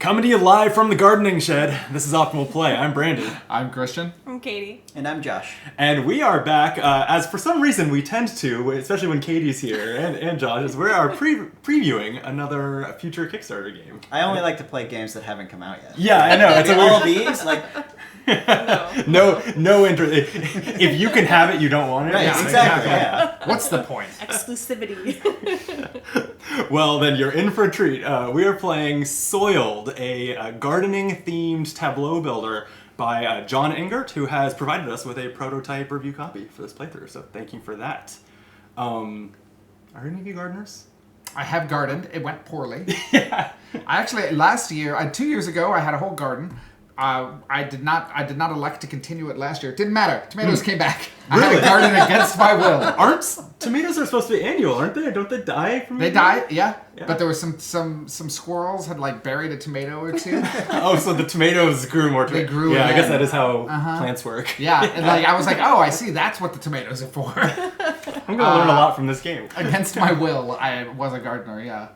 Coming to you live from the gardening shed. This is Optimal Play. I'm Brandon. I'm Christian. I'm Katie. And I'm Josh. And we are back, as for some reason we tend to, especially when Katie's here, and Josh, is we are previewing another future Kickstarter game. I only like to play games that haven't come out yet. Yeah, I know. It's all these, like... no interest. If you can have it, you don't want it. Right, Yeah, exactly, yeah. What's the point? Exclusivity. Well, then you're in for a treat. We are playing Soiled, a gardening-themed tableau builder by John Engert, who has provided us with a prototype review copy for this playthrough, so thank you for that. Are any of you gardeners? I have gardened. It went poorly. Yeah. I actually, last year, 2 years ago, I had a whole garden. I did not elect to continue it last year. It didn't matter. Tomatoes came back. Really? I had a garden against my will. Tomatoes are supposed to be annual, aren't they? Don't they die from They year? died, yeah. Yeah. But there was some squirrels had like buried a tomato or two. Oh, so the tomatoes grew more. They grew Yeah, I again. guess that is how plants work. Yeah, and like I was like, oh, I see. That's what the tomatoes are for. I'm gonna learn a lot from this game. Against my will, I was a gardener. Yeah.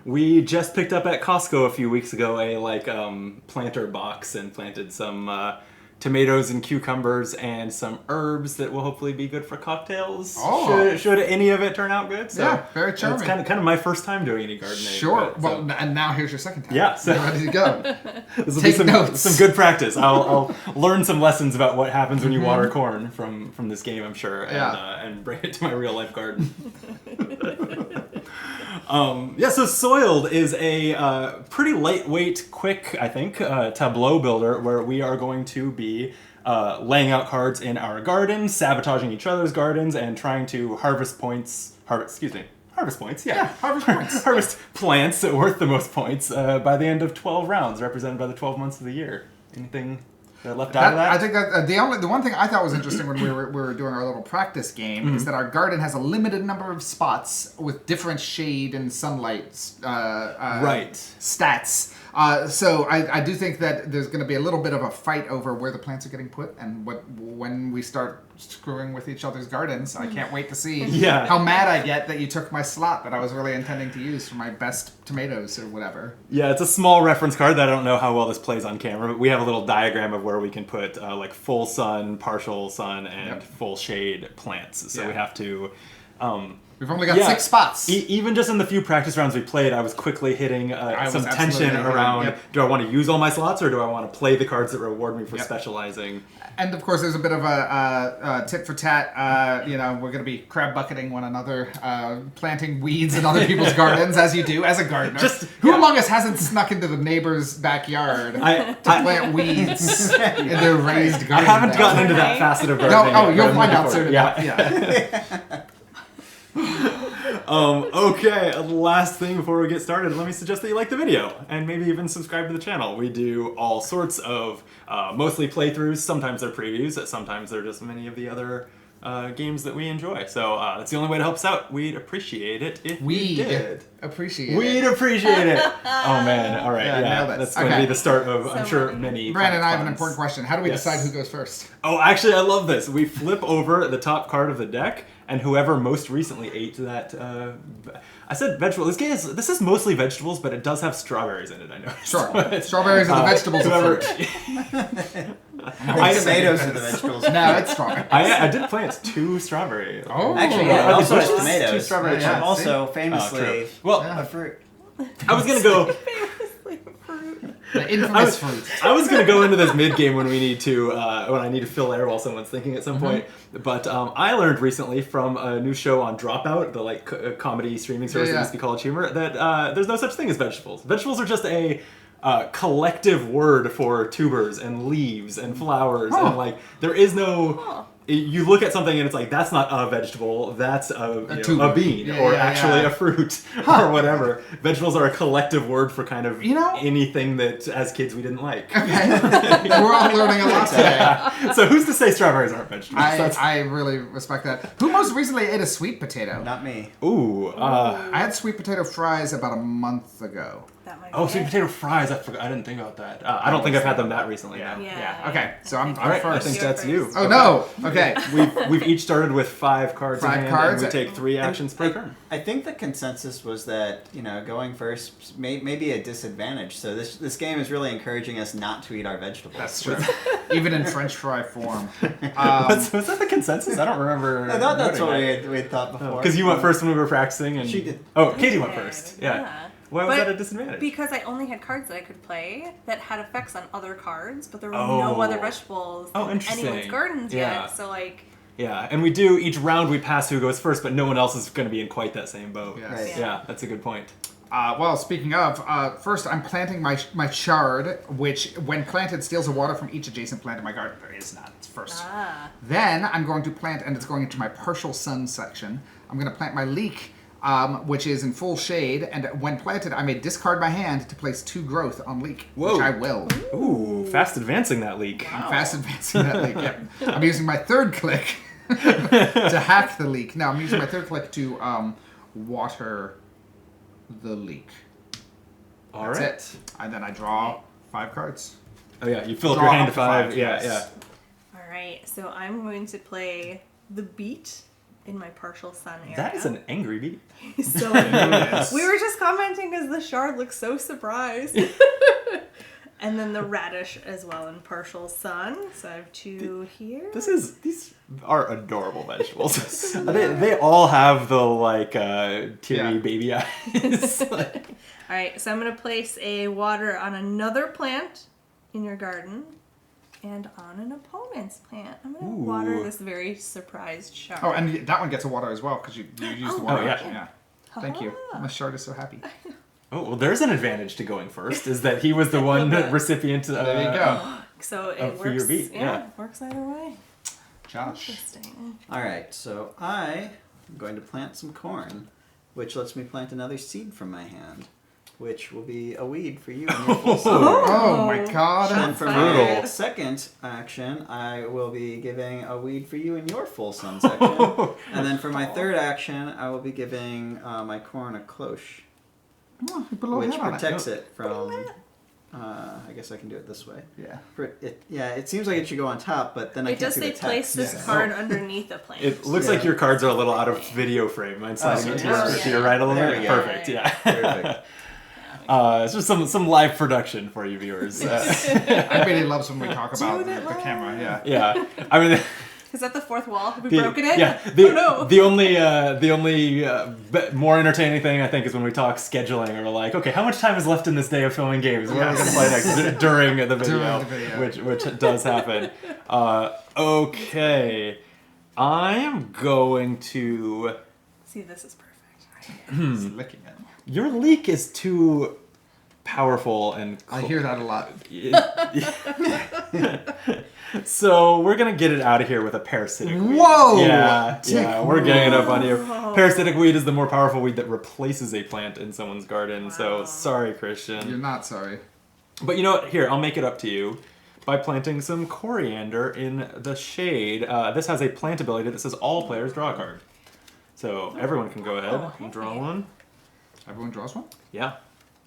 We just picked up at Costco a few weeks ago a planter box and planted some tomatoes and cucumbers and some herbs that will hopefully be good for cocktails. Oh. Should any of it turn out good? So Yeah, very charming. It's kind of my first time doing any gardening. Sure. but, Well, and now here's your second time. Yeah, so- You're ready to go. this will take be notes. some good practice. I'll learn some lessons about what happens when you water corn from this game, I'm sure, and bring it to my real life garden. So Soiled is a pretty lightweight, quick, I think, tableau builder where we are going to be laying out cards in our gardens, sabotaging each other's gardens, and trying to harvest points. Harvest points, yeah. Harvest points. Harvest plants worth the most points by the end of 12 rounds, represented by the 12 months of the year. Anything left out of that? I think that the one thing I thought was interesting when we were doing our little practice game is that our garden has a limited number of spots with different shade and sunlight stats. So I do think that there's going to be a little bit of a fight over where the plants are getting put and when we start screwing with each other's gardens. I can't wait to see how mad I get that you took my slot that I was really intending to use for my best tomatoes or whatever. Yeah, it's a small reference card that I don't know how well this plays on camera, but we have a little diagram of where we can put like full sun, partial sun, and full shade plants. So we have to... We've only got 6 spots. Even just in the few practice rounds we played, I was quickly hitting some tension around, do I want to use all my slots or do I want to play the cards that reward me for specializing? And of course, there's a bit of a tit for tat. We're going to be crab bucketing one another, planting weeds in other people's gardens, as you do as a gardener. Who among us hasn't snuck into the neighbor's backyard to plant weeds in their raised garden? I haven't gotten into that facet of gardening. No, you'll yet, find out before. soon. Yeah. Okay, last thing before we get started, let me suggest that you like the video and maybe even subscribe to the channel. We do all sorts of mostly playthroughs, sometimes they're previews, sometimes they're just many of the other games that we enjoy. So that's the only way to help us out. We'd appreciate it if you did. We'd appreciate it. Oh man, all right, that's going to be the start of, I'm sure, many Brandon, I have an important question. How do we decide who goes first? Oh, actually, I love this. We flip over the top card of the deck, and whoever most recently ate that... I said vegetable. This is mostly vegetables, but it does have strawberries in it, I know. Sure. Strawberries are the vegetables of fruit. Tomatoes are the vegetables. No, it's strawberries. I did plant 2 strawberries. Oh. Actually, yeah, also has bushes, tomatoes. 2 strawberries. Which also famously Well, a fruit. I was going to go... The infamous fruit. I was going to go into this mid-game when we need to, when I need to fill air while someone's thinking at some point. But I learned recently from a new show on Dropout, the comedy streaming service that used to be College Humor, that there's no such thing as vegetables. Vegetables are just a collective word for tubers and leaves and flowers, and there is no. You look at something and it's like, that's not a vegetable, that's a bean, or actually a fruit, or whatever. Vegetables are a collective word for kind of anything that, as kids, we didn't like. Okay. We're all learning a lot today. So who's to say strawberries aren't vegetables? I really respect that. Who most recently ate a sweet potato? Not me. Ooh. I had sweet potato fries about a month ago. that might be Oh, sweet it. potato fries. I forgot. I didn't think about that. I don't think I've had them that recently. Yeah. No. Yeah. Okay, so I'm All right, first. I think You're that's you. first. Oh no! Okay. We've each started with 5 cards. in Five hand, cards. And we take 3 actions per turn. I think the consensus was that going first may be a disadvantage. So this game is really encouraging us not to eat our vegetables. That's true. Even in French fry form. Was that the consensus? I don't remember. I thought that's what we had thought before. Because you went first when we were practicing, and She did. Oh, Katie went did, first. Yeah. yeah. Why was But that a disadvantage? Because I only had cards that I could play that had effects on other cards, but there were Oh. no other vegetables Oh, in interesting. anyone's gardens Yeah. yet. So like, Yeah, and we do each round we pass who goes first, but no one else is going to be in quite that same boat. Yes. Right. Yeah, that's a good point. Well, speaking of, first I'm planting my shard, which when planted steals a water from each adjacent plant in my garden. There is none. It's first. Then I'm going to plant, and it's going into my partial sun section. I'm going to plant my leek, which is in full shade, and when planted, I may discard my hand to place 2 growth on leek, Whoa. which I will. Ooh, fast advancing that leak. I'm fast advancing that leek. Yep. I'm using my third click to hack the leek. No, I'm using my third click to water the leek. All That's right. it. And then I draw 5 cards. Oh yeah, you fill up Draw your hand up to to 5. 5, Yeah, yes. all right, so I'm going to play the beet in my partial sun area. That is an angry beat. So Yes. we were just commenting because the shard looks so surprised. And then the radish as well in partial sun. So I have 2 here. These are adorable vegetables. they all have the like teary Yeah. baby eyes. Like- All right, so I'm going to place a water on another plant in your garden and on an opponent's plant. I'm going to Ooh. water this very surprised shard. Oh, and that one gets a water as well because you use the water. Oh, yeah. option, yeah. Thank you. Ah. My shard is so happy. oh well, there's an advantage to going first. Is that he was the one bit. recipient. There you go. So it for your works. beet, yeah. It works either way. Josh. Interesting. All right, so I am going to plant some corn, which lets me plant another seed from my hand, which will be a weed for you in your full sun. Oh my god. And for Brutal. my second action, I will be giving a weed for you in your full sun section. And then for my third action, I will be giving my corn a cloche, Oh, you put a little which hair on it. protects it from... I guess I can do it this way. Yeah. It seems like it should go on top, but then I It can't does see say the place text. this Yeah. card underneath a plant. It looks Yeah. like your cards are a little out of video frame. Mine's sliding so it to, it's- to your right a little There bit. we go. Perfect. Yeah. Perfect. It's just some live production for you viewers. I really love when we talk about Doing it the camera. Yeah. yeah. I mean. Is that the fourth wall? Have we broken it? Yeah, Oh, no. the only more entertaining thing I think is when we talk scheduling, or we're like, okay, how much time is left in this day of filming games? What are we going to play next during the video? Which does happen. Okay, I am going to. See, this is perfect. He's licking it. Your leak is too powerful and. I hear that a lot. So we're gonna get it out of here with a parasitic weed. Whoa! Yeah, we're getting it up on you. Parasitic weed is the more powerful weed that replaces a plant in someone's garden. So sorry, Christian. You're not sorry. But you know what? Here, I'll make it up to you by planting some coriander in the shade. This has a plant ability that says all players draw a card. So everyone can go ahead and draw one. Everyone draws one? Yeah.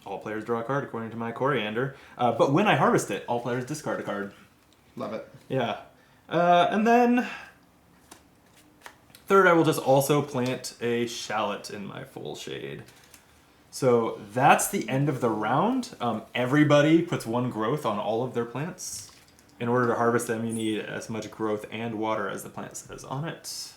All players draw a card according to my coriander. But when I harvest it, all players discard a card. Love it. Yeah. And then third, I will just also plant a shallot in my full shade. So that's the end of the round. Everybody puts 1 growth on all of their plants. In order to harvest them, you need as much growth and water as the plant says on it.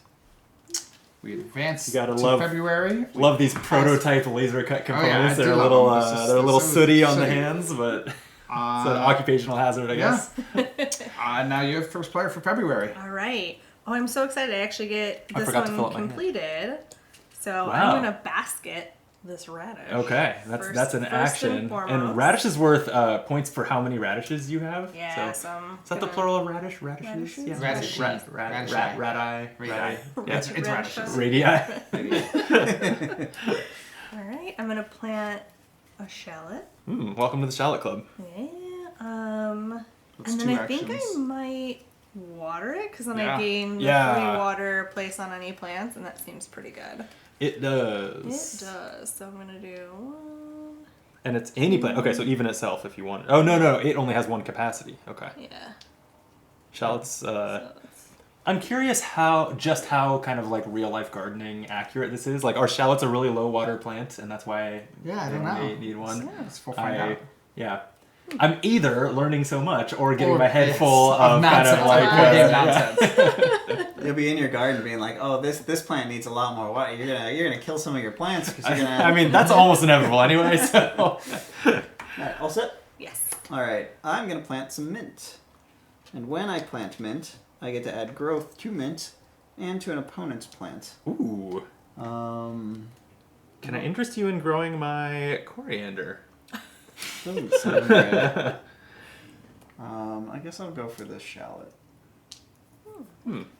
We advance You gotta to love- February. Love these prototype laser cut yeah, I components. do They're a love little, them. It's just- they're a little they're so sooty on the sooty. hands, but it's an occupational hazard, I guess. Now you're first player for February. All right. Oh, I'm so excited. I actually get I this forgot to fill one up my hand. completed. So Wow. I'm going to basket this radish. Okay, that's an First action. and foremost. And radish is worth points for how many radishes you have. Yeah, So, so I'm is that the gonna- plural of radish? Radishes? Radishes? Yeah. Radish. Radish. Radii. Radii. Yeah. It's radishes. Radii. All right. I'm going to plant a shallot. Welcome to the Shallot Club. Yeah. That's And then 2 I think I actions. might water it because then Yeah. I gain the Yeah. 3 water place on any plants, and that seems pretty good. It does. It does. So I'm going to do 1, And it's any plant. Okay, so even itself if you want. Oh, no, it only has one capacity. Okay. Yeah. Shallots, So it's- I'm curious how kind of like real life gardening accurate this is. Like, are shallots a really low water plant, and that's why Yeah, I they don't only know. need one? We'll find out. Yeah. I'm either learning so much or getting Or, my head yes, full of kind nonsense, of like board game yeah. nonsense. You'll be in your garden being like, oh, this plant needs a lot more water. You're gonna kill some of your plants because you're gonna. I mean, that's almost inevitable anyway. So. All right, all set. Yes. All right, I'm gonna plant some mint, and when I plant mint, I get to add growth to mint and to an opponent's plant. Ooh. Um, Can I interest you in growing my coriander? doesn't sound good. I guess I'll go for this shallot.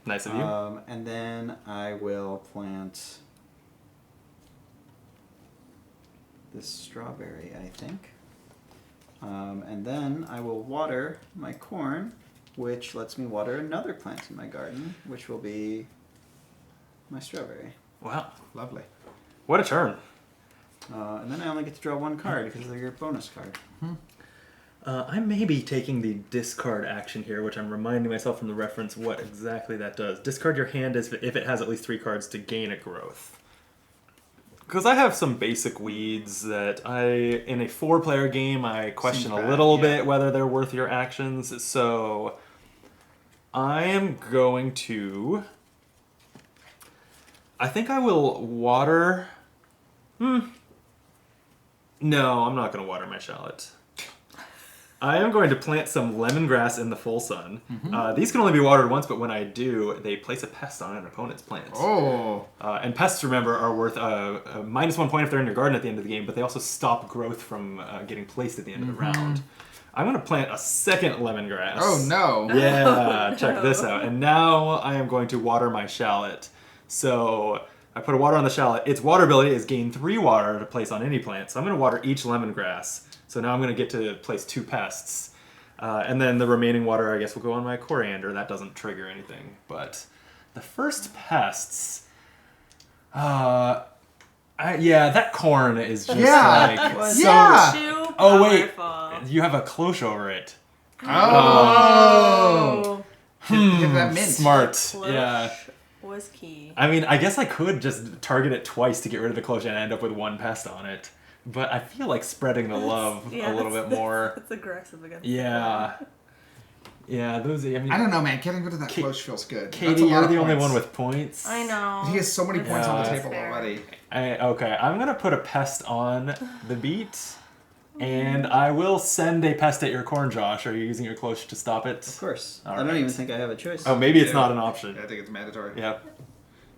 Nice of you. And then I will plant this strawberry, I think. And then I will water my corn, which lets me water another plant in my garden, which will be my strawberry. Wow. Lovely. What a turn. And then I only get to draw one card because they're your bonus card. I may be taking the discard action here, which I'm reminding myself from the reference what exactly that does. Discard your hand if it has at least 3 cards to gain a growth. Because I have some basic weeds that in a 4-player game, I question Seems a bad, little yeah. bit whether they're worth your actions. So I am going to... I think I will water... No, I'm not going to water my shallot. I am going to plant some lemongrass in the full sun. These can only be watered once, but when I do, they place a pest on an opponent's plant. Oh. And pests, remember, are worth a -1 point if they're in your garden at the end of the game, but they also stop growth from getting placed at the end of the round. I'm going to plant a second lemongrass. Oh, no. Yeah, check this out. And now I am going to water my shallot. So I put a water on the shallot. Its water ability is gain 3 water to place on any plant. So I'm going to water each lemongrass. So now I'm going to get to place 2 pests. And then the remaining water, I guess, will go on my coriander. That doesn't trigger anything. But the first pests... that corn is just Yeah. like... Was so... Yeah. too Oh, wait. powerful. You have a cloche over it. Oh. Hit that mint. Smart. Cloche Yeah. was key. I mean, I guess I could just target it twice to get rid of the cloche and end up with 1 pest on it. But I feel like spreading the love a little bit more. It's aggressive against Yeah. Yeah, those... I mean, I don't know, man. Getting rid of that cloche feels good. That's Katie, a lot you're of the only points. one with points. I know. He has so many points on the Yeah. table Fair. already. Okay, I'm going to put a pest on the beet. And I will send a pest at your corn, Josh. Are you using your cloche to stop it? Of course. All I don't right. even think I have a choice. Oh, maybe it's Yeah. not an option. I think it's mandatory. Yeah.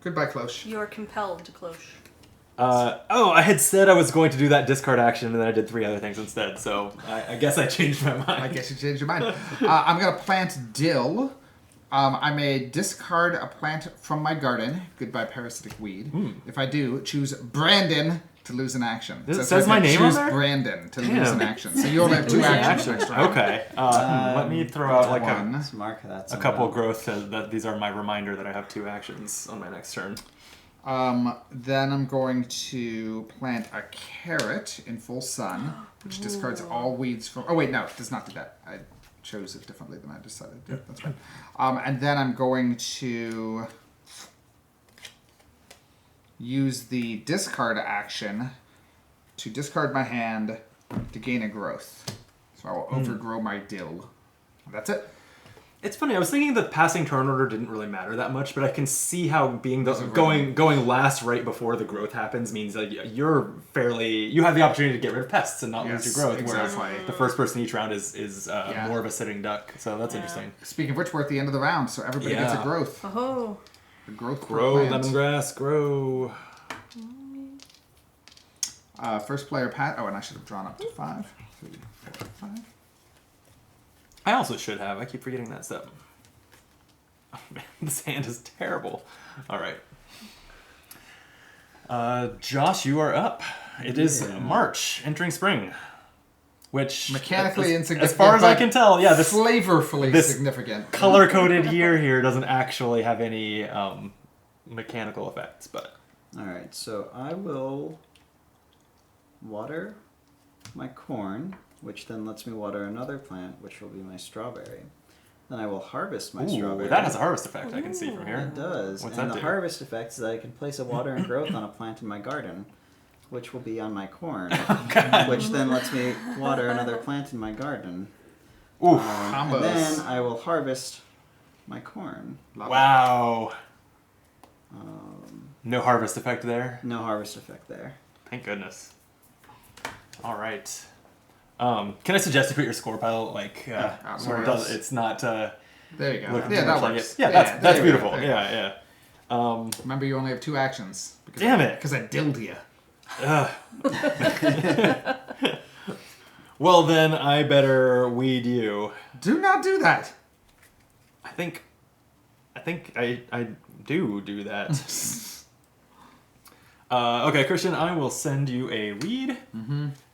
Goodbye, cloche. You're compelled to cloche. I had said I was going to do that discard action, and then I did 3 other things instead. So I guess I changed my mind. I guess you changed your mind. I'm going to plant dill. I may discard a plant from my garden. Goodbye, parasitic weed. If I do, choose Brandon to lose an action. It So says I my can name on choose there? Brandon to lose Damn. an action. So you only have 2 Lose an actions next round. Okay. Let me throw out like One. Let's mark that. a couple growth. That these are my reminder that I have 2 actions on my next turn. Then I'm going to plant a carrot in full sun, which discards all weeds from... Oh, wait, no, it does not do that. I chose it differently than I decided. Yeah, that's right. And then I'm going to use the discard action to discard my hand to gain a growth. So I will overgrow my dill. That's it. It's funny. I was thinking that passing turn order didn't really matter that much, but I can see how being Doesn't going last right before the growth happens means that you have the opportunity to get rid of pests and not lose Yes, your growth. exactly. Whereas the first person each round is Yeah. more of a sitting duck. So that's interesting. Speaking of which, we're at the end of the round, so everybody gets a Yeah. growth. Oh. A growth per Grow plant. lemongrass. Grow. First player, Pat. Oh, and I should have drawn up to 5. 3, 4, 5. I also should have. I keep forgetting that step. Oh man, this hand is terrible. All right. Josh, you are up. It is March, entering spring. Which, Mechanically as insignificant, far as I but can tell, yeah, this Flavorfully this significant. color-coded year here doesn't actually have any mechanical effects, but... All right, so I will water my corn, which then lets me water another plant, which will be my strawberry. Then I will harvest my strawberry. That has a harvest effect I can see from here. It does. What's and that the do? harvest effect is that I can place a water and growth on a plant in my garden, which will be on my corn, which then lets me water another plant in my garden. Ooh. And then I will harvest my corn. Wow. No harvest effect there? No harvest effect there. Thank goodness. All right. Can I suggest you put your score pile like where it does? It's not. There you go. looking Yeah, too that much like works. it. Yeah, there that's you beautiful. go, there you go. Yeah. Remember, you only have 2 actions. Damn it. Because I dilled you. Well, then I better weed you. Do not do that. I think I do that. Okay, Christian, I will send you a weed.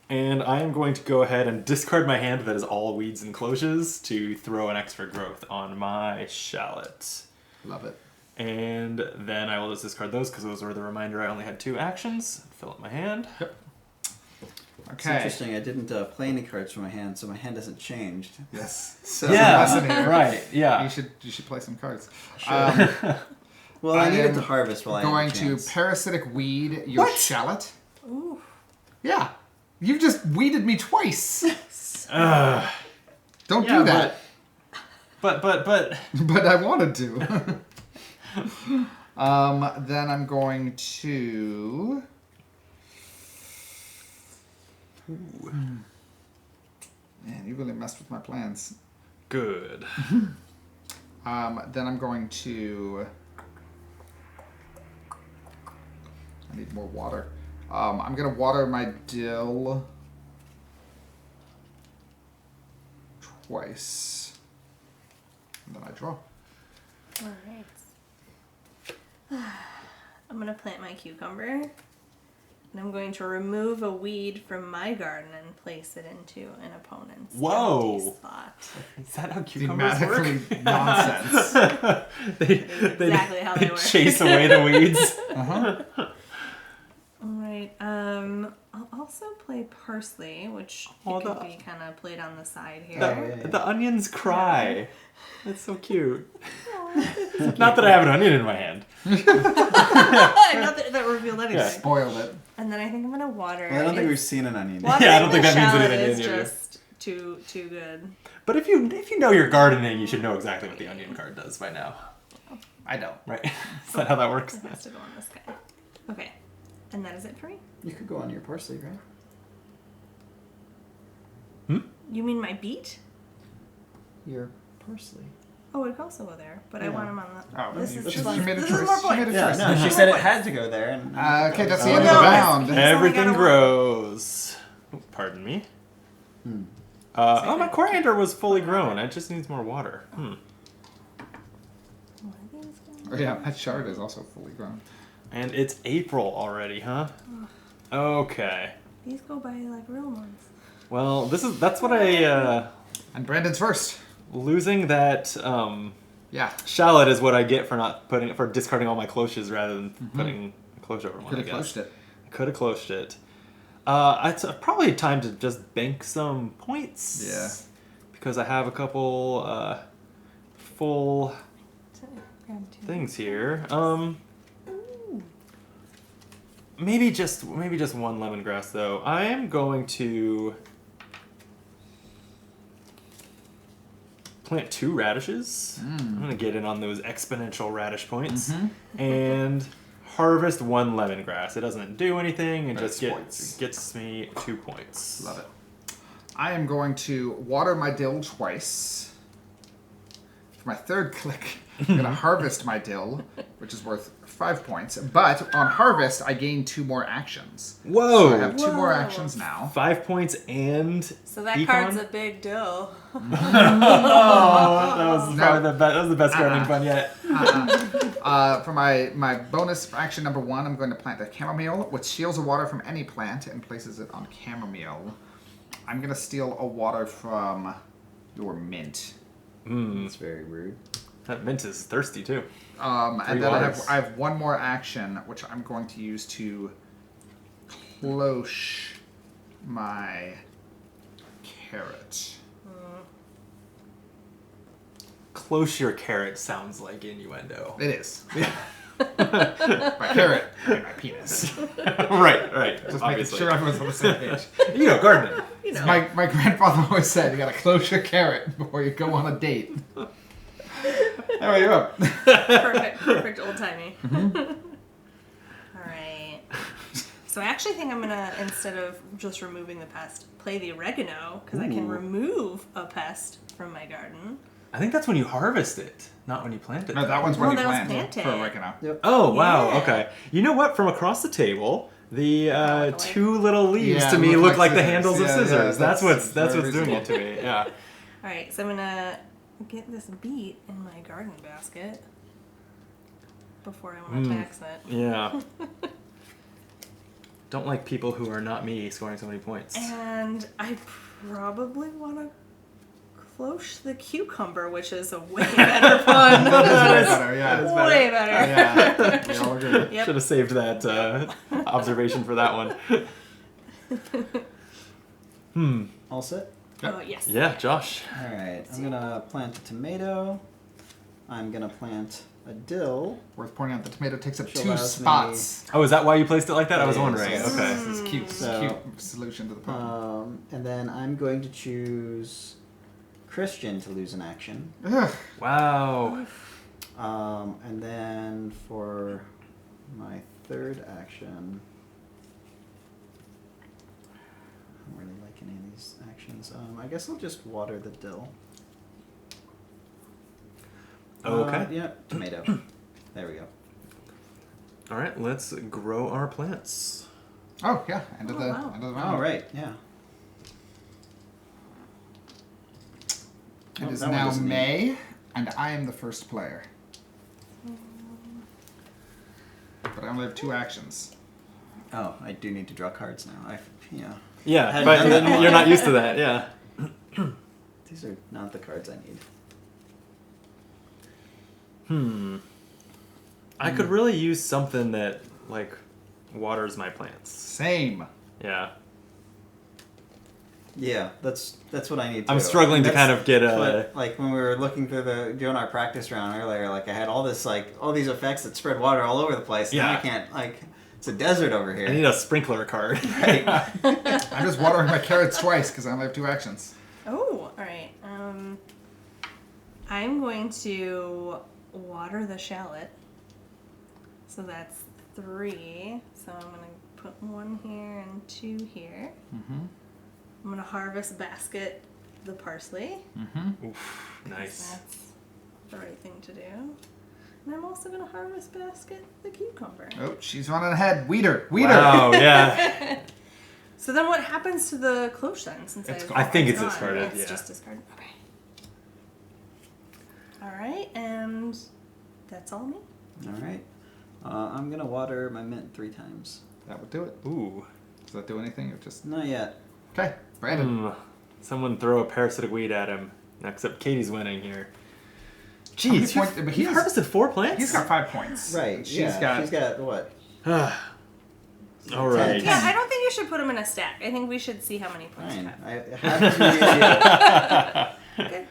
And I am going to go ahead and discard my hand that is all weeds and cloches to throw an extra growth on my shallot. Love it. And then I will just discard those because those were the reminder I only had 2 actions. Fill up my hand. Yep. It's Okay. interesting. I didn't play any cards from my hand, so my hand hasn't changed. Yes. So lesson here. Right, yeah. You should play some cards. Well, I I needed am to harvest while I going had a to chance. parasitic weed your What? shallot. Ooh. Yeah. You've just weeded me twice. Don't Yeah, do that. But But I wanted to. Then I'm going to. Man, you really messed with my plans. good. Then I'm going to. I need more water. I'm gonna water my dill twice, and then I draw. All right. I'm gonna plant my cucumber, and I'm going to remove a weed from my garden and place it into an opponent's Whoa. empty slot. Is that how cucumbers work? Thematically nonsense. they Exactly how they work. chase away the weeds. All right. I'll also play parsley, which could be kind of played on the side here. The onions cry. That's so cute. Not that I have an onion in my hand. Not that revealed anything. Yeah. Spoiled it. And then I think I'm gonna water. Well, I don't think we've seen an onion. Watering Yeah, I don't think the that means shallot anything is to you. just too good. But if you know your gardening, you should know exactly what the onion card does by now. I don't. Right? Is that how that works? It has to go on this guy. Okay. And that is it for me? You could go on your parsley, right? You mean my beet? Your parsley. Oh, it could also go there, but I Yeah. want him on the. Oh, this you is she fun. made a This choice. is more She made a points. choice. Yeah, no, she said it had to go there. And Okay, that's the Oh, end of no. the round. Everything gotta- grows. Oh, pardon me. My coriander was fully grown. It just needs more water. What are these guys? Oh, yeah, that shard is also fully grown. And it's April already, huh? Okay. These go by like real months. Well, that's what I And Brandon's first. losing that Yeah. shallot is what I get for discarding all my cloches rather than putting a cloche over one. Could I have guess. closed it. I could have closed it. It's probably time to just bank some points. Yeah. Because I have a couple full Grab two. things here. Maybe just one lemongrass though. I am going to plant 2 radishes. I'm gonna get in on those exponential radish points and harvest 1 lemongrass. It doesn't do anything. It That's just points. gets me 2 points. Love it. I am going to water my dill twice. For my third click, I'm going to harvest my dill, which is worth 5 points. But on harvest, I gain 2 more actions. Whoa! So I have 2 more Whoa. actions now. 5 points and So that econ? card's a big dill. Oh, that was probably that was the best gardening fun yet. For my bonus action number 1, I'm going to plant the chamomile, which steals a water from any plant and places it on chamomile. I'm going to steal a water from your mint. That's very rude. That mint is thirsty too. And then waters. I have one more action, which I'm going to use to cloche my carrot. Close your carrot sounds like innuendo. It is. By carrot, I mean my penis. right. Just making Obviously. sure everyone's on the same page. Gardening. You know. My grandfather always said you gotta close your carrot before you go on a date. How are you up? Perfect old timey. All right. So I actually think I'm gonna, instead of just removing the pest, play the oregano because I can remove a pest from my garden. I think that's when you harvest it, not when you plant it. No, that one's when Oh, you that was plant planted. for oregano. Yep. Oh, wow. Yeah. Okay. You know what? From across the table, the like- two little leaves Yeah, to me look like the scissors. handles of Yeah, scissors. yeah, that's what's very doing it to me. Yeah. All right, so I'm gonna get this beet in my garden basket before I want to tax it. Yeah. Don't like people who are not me scoring so many points. And I probably want to cloche the cucumber, which is a way better pun. That is way better, yeah. Way better. Yeah, we all agree. Yep. Should have saved that observation for that one. All set? Oh, yes. Yeah, Josh. All right. I'm gonna plant a tomato. I'm gonna plant a dill. Worth pointing out the tomato takes up Which 2 allows me- spots. Oh, is that why you placed it like that? I was It is, wondering. yes. Okay. This is cute. So- Cute solution to the problem. And then I'm going to choose Christian to lose an action. Ugh. Wow. And then for my third action, I don't really like any of these actions. I guess I'll just water the dill. Okay. Yeah, tomato. There we go. All right, let's grow our plants. Oh yeah, end of Oh, the wow. end of the round. All right, yeah. It Oh, is that one now doesn't need- May, and I am the first player. But I only have 2 actions. Oh, I do need to draw cards now. Yeah. Yeah, Hadn't but done that in a you're while. not used to that. Yeah. These are not the cards I need. I could really use something that like waters my plants. Same. Yeah. Yeah, that's what I need to I'm struggling to That's kind of get what, like when we were looking through doing our practice round earlier, like I had all these effects that spread water all over the place. Yeah. Now I can't, it's a desert over here. I need a sprinkler card. Right. I'm just watering my carrots twice because I only have 2 actions. Oh, all right. I'm going to water the shallot. So that's 3. So I'm going to put 1 here and 2 here. Mm-hmm. I'm going to harvest basket the parsley. Mm-hmm. Oof, nice. That's the right thing to do. And I'm also going to harvest basket the cucumber. Oh, she's running ahead. Weeder. Wow, yeah. So then what happens to the cloche then? Since It's I've- gone. I think it's gone. discarded, It's yeah. just discarded. Okay. All right, and that's all me. All right. I'm gonna water my mint 3 times. That would do it. Ooh. Does that do anything? Or just Not yet. okay, Brandon. Someone throw a parasitic weed at him. Except Katie's winning here. many Jeez, points- but you've he's- harvested 4 plants? He's got 5 points. Right. She's got what? All right. Yeah, I don't think you should put them in a stack. I think we should see how many points you Fine. have. I have to be Okay.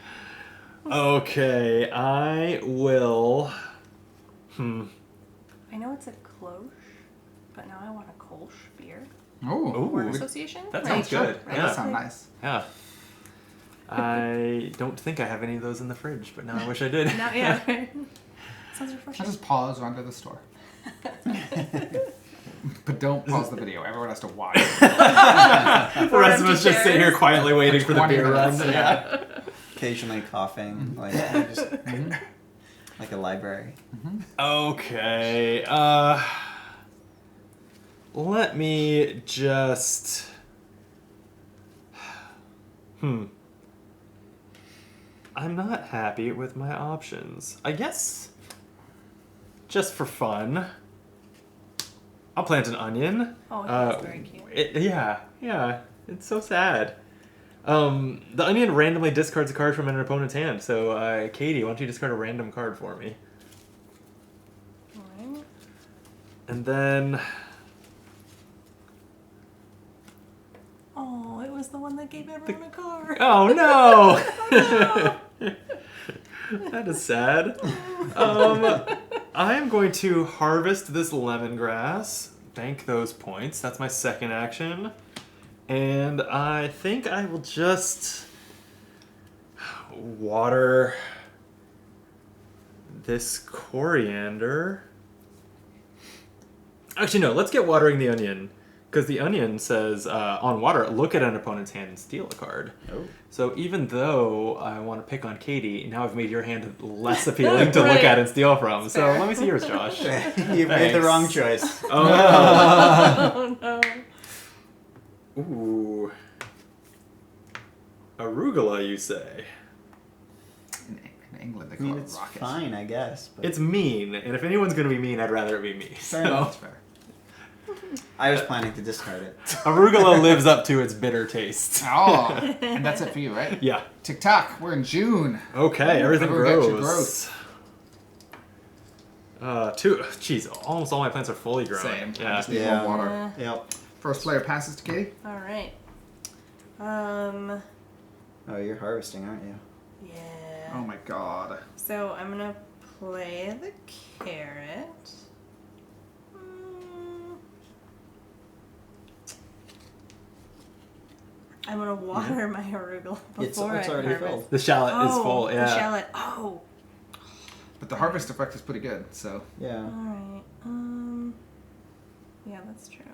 Okay, I will. I know it's a cloche, but now I want a Kolsch beer. Oh, Word Ooh. association? That Right? sounds good. Right? that Yeah. does sound nice. Yeah. I don't think I have any of those in the fridge, but now I wish I did. Now, yeah. Sounds I refreshing. just pause under the store. But don't pause the video. Everyone has to watch. The rest of us just sit here chairs. quietly waiting for the 20 beer run. minutes, Yeah. occasionally coughing, like just like a library. Okay. Let me just. I'm not happy with my options. I guess. Just for fun. I'll plant an onion. Oh, that's very cute. Yeah. It's so sad. The onion randomly discards a card from an opponent's hand. So, Katie, why don't you discard a random card for me? Alright. And then. Oh, it was the one that gave everyone a car. Oh no! That is sad. I am going to harvest this lemongrass. Bank those points. That's my second action. And I think I will just water this coriander. Actually, no, let's get watering the onion. Because the onion says, on water, look at an opponent's hand and steal a card. Oh. So even though I want to pick on Katie, now I've made your hand less appealing to look at and steal from. So let me see yours, Josh. You made the wrong choice. Oh, Oh no. no. Ooh. Arugula, you say? In England, they I call mean, it it's rocket. fine, I guess. But It's mean, and if anyone's going to be mean, I'd rather it be me. fair enough. That's fair. I was planning to discard it. Arugula lives up to its bitter taste. Oh, and that's it for you, right? Yeah. TikTok, we're in June. Okay, everything Everyone grows. get your Jeez, almost all my plants are fully grown. Same. I Yeah. just need Yeah. more water. Yep. First player passes to Katie. All right. Oh, you're harvesting, aren't you? Yeah. Oh my god. So I'm gonna play the carrot. I'm gonna water my arugula before It's I already harvest. filled. The shallot is full, yeah. The shallot. Oh. But the harvest effect is pretty good, so. Yeah. All right. Yeah, that's true.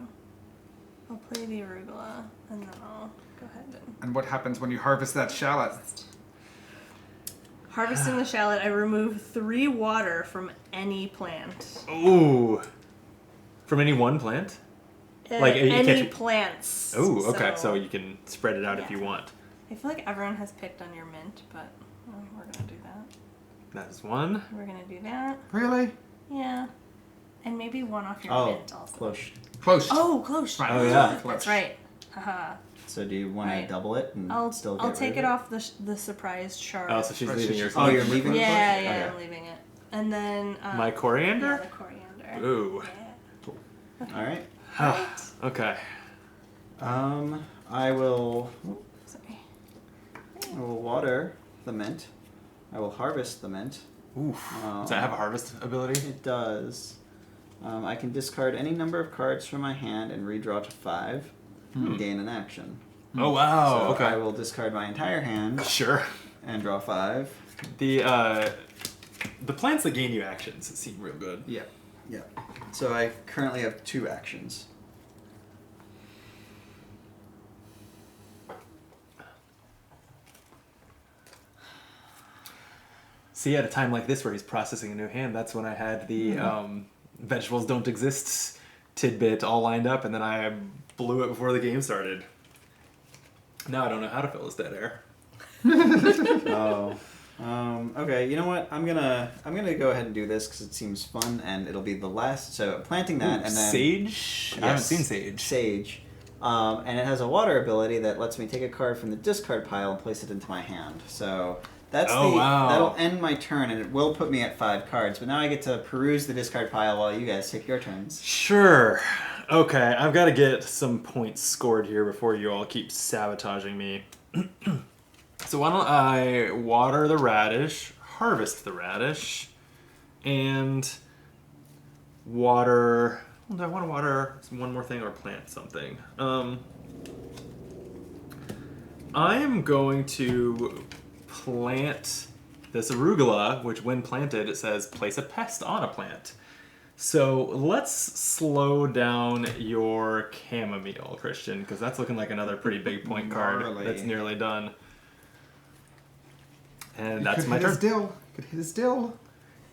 I'll play the arugula and then I'll go ahead and And what happens when you harvest that shallot? harvesting the shallot. I remove 3 water from any plant. Ooh. From any one plant? Like, you any can't- plants. Oh, okay. So you can spread it out if you Yeah. want. I feel like everyone has picked on your mint, but we're gonna do that. That is one. We're gonna do that. Really? Yeah. And maybe one off your Oh, mint also. close. Close. Oh, close. Fine. Oh, yeah. Close. That's right. Haha. So do you want Right. to double it and I'll still get I'll rid take of it off the surprised shard. Oh, so she's leaving yours. Oh, you're leaving it? Yeah, Okay. I'm leaving it. And then My yeah, coriander? the coriander. Ooh. Yeah. All right. Okay. I will Sorry. water the mint. I will harvest the mint. Oof. Does that have a harvest ability? It does. I can discard any number of cards from my hand and redraw to 5 and gain an action. Oh, wow. So okay. I will discard my entire hand Sure. and draw 5. The plants that gain you actions seem real good. Yeah. Yeah. So I currently have 2 actions. See, at a time like this where he's processing a new hand, that's when I had the vegetables don't exist tidbit all lined up, and then I blew it before the game started. Now I don't know how to fill this dead air. Oh. Okay, you know what? I'm gonna go ahead and do this because it seems fun and it'll be the last. So planting that and then Sage? I haven't Yes, seen Sage. Sage, and it has a water ability that lets me take a card from the discard pile and place it into my hand. So that's wow. that'll end my turn and it will put me at 5 cards. But now I get to peruse the discard pile while you guys take your turns. Sure. Okay, I've got to get some points scored here before you all keep sabotaging me. So why don't I water the radish, harvest the radish, and water... Do I want to water one more thing or plant something? I am going to plant this arugula, which when planted, it says place a pest on a plant. So let's slow down your chamomile, Christian, because that's looking like another pretty big point card Gnarly. that's nearly done. And that's Could my hit his turn. dill. Could hit his dill.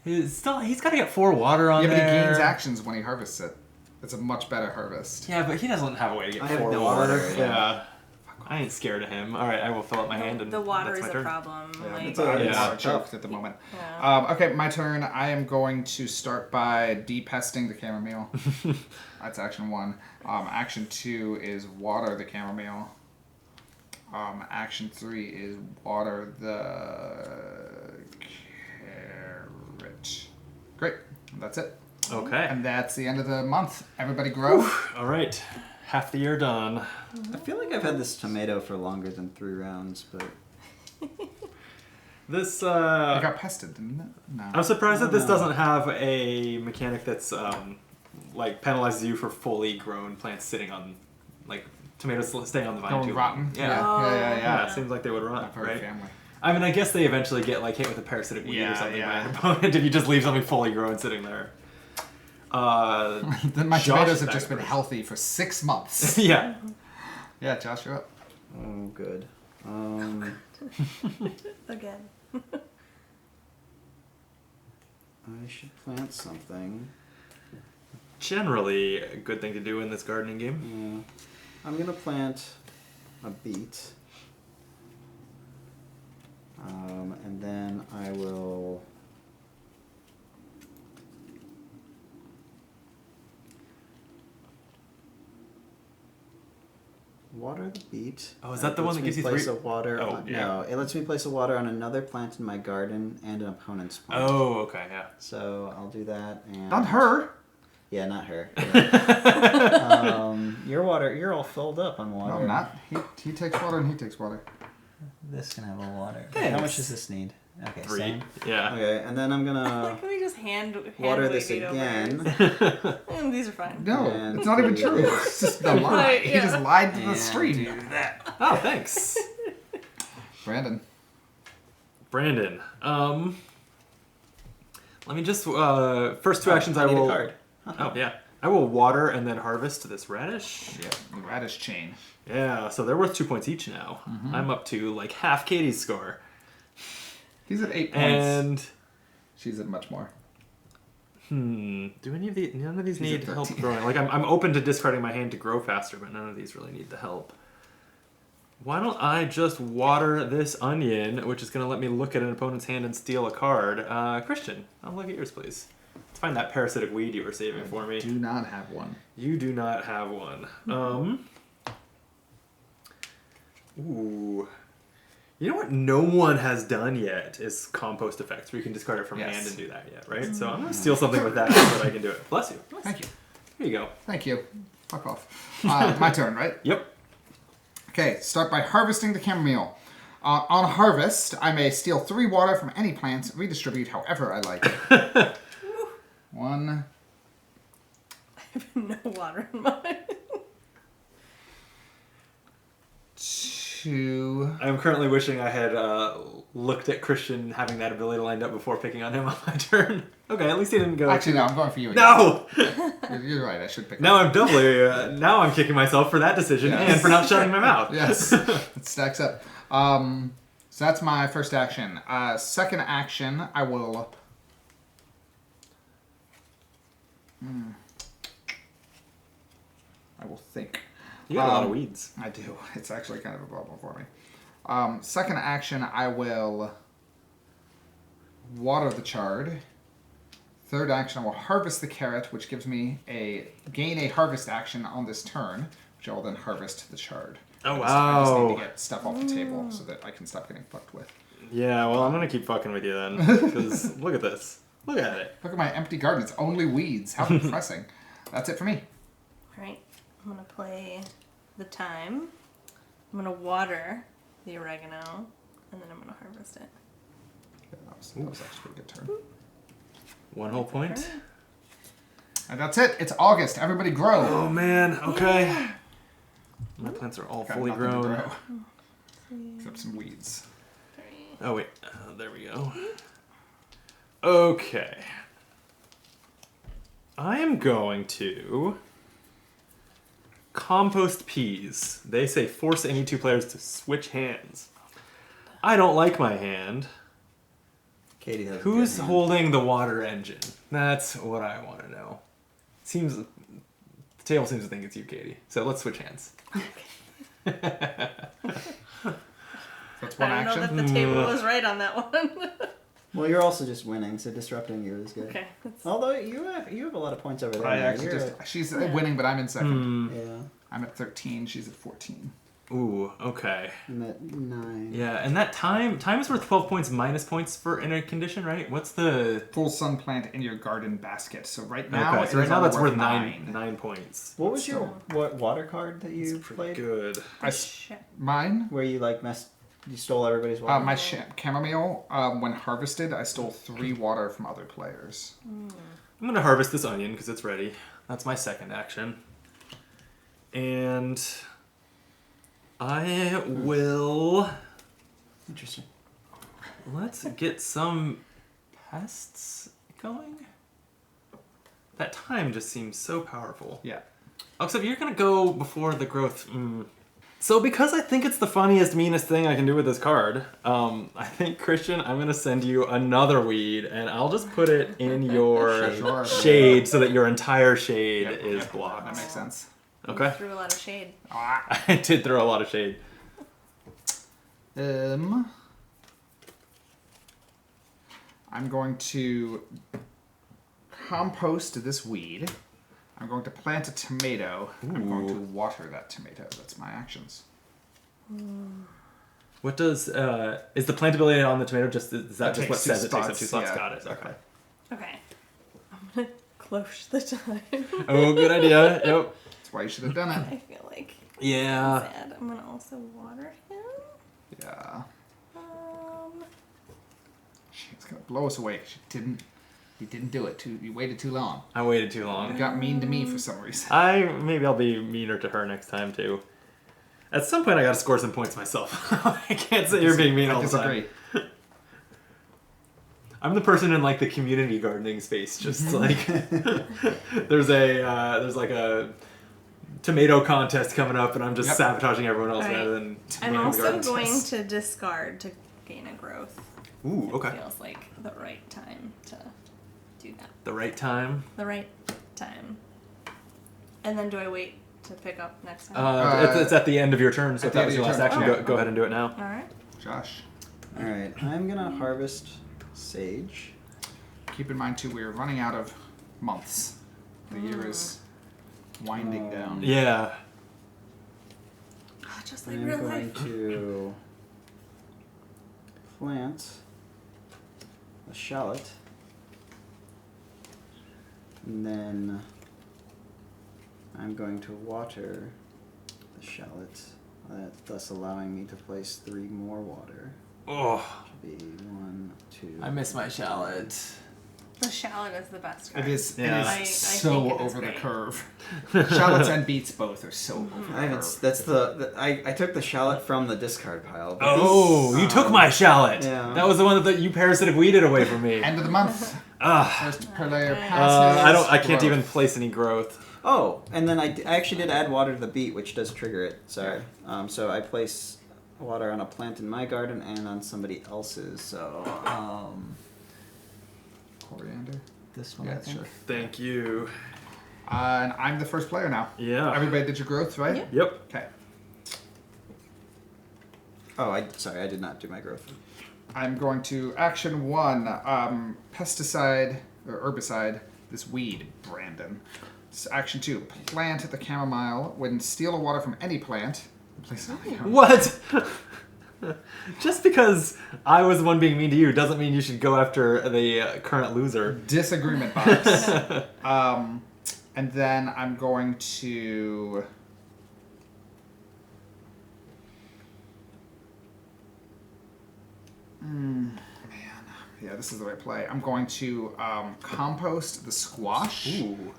He's got to get 4 water on Yeah, but he there. gains actions when he harvests it. It's a much better harvest. Yeah, but he doesn't have a way to get I have 4 no water. water, Yeah. I ain't scared of him. All right, I will fill up my hand and The water that's is my a turn. problem. Like, It's a Yeah. joke at the moment. Yeah. Okay, my turn. I am going to start by de-pesting the chamomile. That's action 1. Action 2 is water the chamomile. Action 3 is water the carrot. Great. That's it. Okay. And that's the end of the month. Everybody grow. All right. half the year done. I feel like I've had this tomato for longer than 3 rounds, but This, It got pested, didn't it? No. I'm surprised that this No. doesn't have a mechanic that's, like, penalizes you for fully grown plants sitting on, like, tomatoes staying on the vine Going too rotten. long. Yeah. Yeah. Yeah, it seems like they would rot, Not very right? family. I mean, I guess they eventually get, like, hit with a parasitic weed or Yeah, something by yeah. an opponent if you just leave something fully grown sitting there. Then my Josh tomatoes is have back just been first. healthy for 6 months. Yeah. Yeah, Josh, you're up. oh, good. Again. I should plant something. Generally a good thing to do in this gardening game. Yeah. I'm gonna plant a beet. And then I will water the beet. Oh, is that the one that gives you place 3? a water? Oh, on, yeah. No, it lets me place a water on another plant in my garden and an opponent's plant. Oh, okay, yeah. So I'll do that. And Not her. Yeah, not her. Your water, you're all filled up on water. No, I'm not. He takes water and he takes water. This can have a water. Thanks. How much does this need? Okay, 3. same. Yeah. Okay, and then I'm gonna Can we just hand water this wave it over again. yours? These are fine. No, And it's not even do true. this. It's just a lie. Right, He yeah. just lied to the And stream. do that. Oh, thanks. Brandon. Brandon. Let me just first 2 actions I need will a card. Oh, yeah. I will water and then harvest this radish. Yeah, the radish chain. Yeah, so they're worth 2 points each now. I'm up to like half Katie's score. He's at 8 points. And She's at much more. do any of these none of these He's need at help 13. growing? Like I'm open to discarding my hand to grow faster, but none of these really need the help. Why don't I just water this onion, which is going to let me look at an opponent's hand and steal a card? Christian, I'll look at yours, please. Let's find that parasitic weed you were saving for me. Do not have one. You do not have one. Ooh. You know what no one has done yet is compost effects, where you can discard it from Yes. hand and do that yet, right? So I'm going to steal something with that so that I can do it. Bless you. Thank you. Here you go. Thank you. Fuck off. My turn, right? Yep. Okay, start by harvesting the chamomile. On harvest, I may steal 3 water from any plant, redistribute however I like. 1, No water in mine. 2. I'm currently wishing I had looked at Christian having that ability lined up before picking on him on my turn. Okay, at least he didn't go. Actually, no, I'm going for you again. No! You're right, I should pick Now up. I'm doubly. Now I'm kicking myself for that decision Yes. and for not shutting my mouth. Yes, it stacks up. So that's my first action. Second action, I will... I will think. You got a lot of weeds. I do. It's actually kind of a problem for me. Second action, I will water the chard. Third action, I will harvest the carrot, which gives me gain a harvest action on this turn, which I will then harvest the chard. Oh, I just need wow. to get stuff off the table so that I can stop getting fucked with. Yeah, well, I'm going to keep fucking with you then. Because look at this. Look at it. Look at my empty garden. It's only weeds. How depressing. That's it for me. Alright, I'm gonna play the thyme. I'm gonna water the oregano, and then I'm gonna harvest it. That was actually a good turn. 1 whole point. And that's it. It's August. Everybody grow. Oh, man. Okay. My plants are all Got fully nothing to grown. grow. Except some weeds. 3. Oh, wait. There we go. Okay. I am going to compost peas. They say force any 2 players to switch hands. I don't like my hand. Katie has a Who's good hand. holding the water engine? That's what I want to know. Seems the table seems to think it's you, Katie. So let's switch hands. That's one I don't action. know that the table was right on that one. Well, you're also just winning, so disrupting you is good. Okay. Although you have a lot of points over there. I now. actually You're she's winning, but I'm in second. yeah. I'm at 13. She's at 14. Ooh, okay. I'm at 9. Yeah, and that time is worth 12 points minus points for in a condition, right? What's the... Full sun plant in your garden basket. So right now, Okay, so right now that's worth 9 9. points. What was your water card that you Pretty played? good. Mine? Where you like you stole everybody's water? My chamomile, when harvested, I stole 3 water from other players. I'm going to harvest this onion because it's ready. That's my second action. And I will... Interesting. Let's get some pests going. That time just seems so powerful. Yeah. Oh, except you're going to go before the growth. So because I think it's the funniest, meanest thing I can do with this card, I think, Christian, I'm going to send you another weed, and I'll just put it in your shade so that your entire shade is blocked. That makes sense. Okay. You threw a lot of shade. I did throw a lot of shade. I'm going to compost this weed. I'm going to plant a tomato. I'm going to water that tomato. That's my actions. What does is the plantability on the tomato just is that just what takes 2 says it takes up spots, 2 slots? yeah, Got it. exactly. Okay. I'm gonna close the time. Oh, good idea. Yep. That's why you should have done it. I feel like Yeah. sad. I'm gonna also water him. Yeah. She's gonna blow us away. You didn't do it. You waited too long. I waited too You long. got mean to me for some reason. Maybe I'll be meaner to her next time too. At some point, I gotta score some points myself. I can't say you're being mean all the time. I'm the person in like the community gardening space, just like there's like a tomato contest coming up, and I'm just sabotaging everyone else Right. rather than. I'm also going to discard to gain a growth. Ooh, okay. It feels like the right time to do that. The right time. The right time. And then do I wait to pick up next time? It's at the end of your turn, so if that was your last action, turn. go ahead and do it now. All right. Josh. All right, I'm gonna harvest sage. Keep in mind, too, we're running out of months. The year is winding down. Yeah. Just like I'm real going life. to plant a shallot. And then I'm going to water the shallot, thus allowing me to place 3 more water. Oh, Should be 1, 2. I miss my shallot. The shallot is the best card. It is, Yeah. it I is think so it is over the great. curve. Shallots and beets both are so over the I haven't. curve. That's I took the shallot from the discard pile. but Oh, you took my shallot. Yeah. That was the one that you parasitic weeded away from me. End of the month. Ah. First per layer passes. I can't growth. even place any growth. Oh, and then I actually did add water to the beet, which does trigger it. Sorry. So I place water on a plant in my garden and on somebody else's. So Coriander. this one. Yeah, I think. sure. Thank you. And I'm the first player now. Yeah. Everybody did your growth, right? Yep. Yep. Okay. Oh, I did not do my growth. I'm going to action 1, pesticide or herbicide this weed, Brandon. Action 2, plant the chamomile. When steal water from any plant, place it on the chamomile. What? Just because I was the one being mean to you doesn't mean you should go after the current loser. Disagreement box. And then I'm going to yeah, this is the right play. I'm going to compost the squash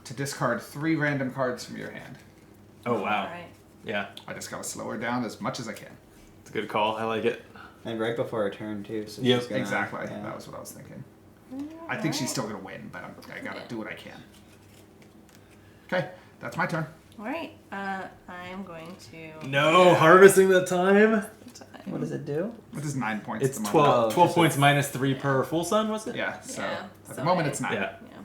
to discard 3 random cards from your hand. Oh, wow. All right. Yeah, I just gotta slow her down as much as I can. it's a good call. I like it. And right before her turn too. So Yep. she's gonna, Exactly. yeah. That was what I was thinking. I think she's still gonna win, but I gotta do what I can. Okay, that's my turn. All right. I'm going to. No, harvesting the time. What does it do? What is 9 points? It's at the 12, moment? 12 points minus 3 per full sun, was it? Yeah. So Yeah, at so the moment I- it's 9. Yeah. Yeah,